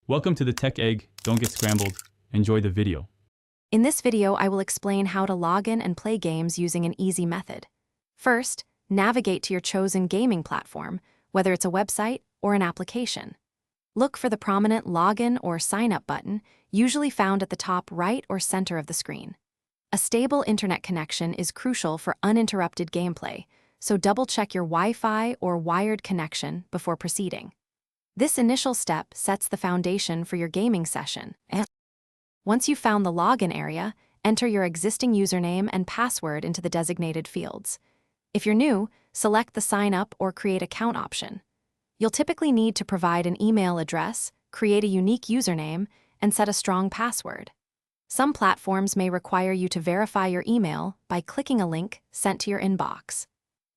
Welcome to the Tech Egg. Don't get scrambled. Enjoy the video. In this video, I will explain how to log in and play games using an easy method. First, navigate to your chosen gaming platform, whether it's a website or an application. Look for the prominent Login or Sign Up button, usually found at the top right or center of the screen. A stable internet connection is crucial for uninterrupted gameplay, so double-check your Wi-Fi or wired connection before proceeding. This initial step sets the foundation for your gaming session. Once you've found the login area, enter your existing username and password into the designated fields. If you're new, select the Sign Up or Create Account option. You'll typically need to provide an email address, create a unique username, and set a strong password. Some platforms may require you to verify your email by clicking a link sent to your inbox.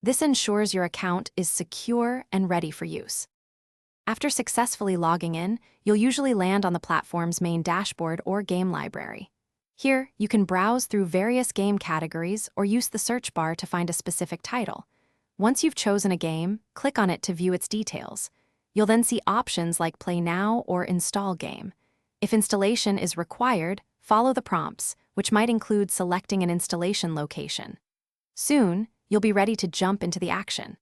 This ensures your account is secure and ready for use. After successfully logging in, you'll usually land on the platform's main dashboard or game library. Here, you can browse through various game categories or use the search bar to find a specific title. Once you've chosen a game, click on it to view its details. You'll then see options like Play Now or Install Game. If installation is required, follow the prompts, which might include selecting an installation location. Soon, you'll be ready to jump into the action.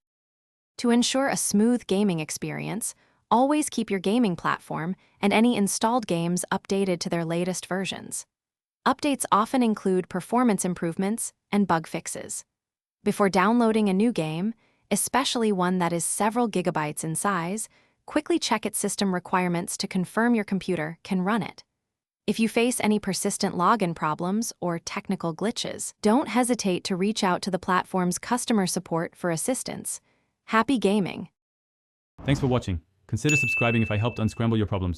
To ensure a smooth gaming experience, always keep your gaming platform and any installed games updated to their latest versions. Updates often include performance improvements and bug fixes. Before downloading a new game, especially one that is several gigabytes in size, quickly check its system requirements to confirm your computer can run it. If you face any persistent login problems or technical glitches, don't hesitate to reach out to the platform's customer support for assistance. Happy gaming! Thanks for watching. Consider subscribing if I helped unscramble your problems.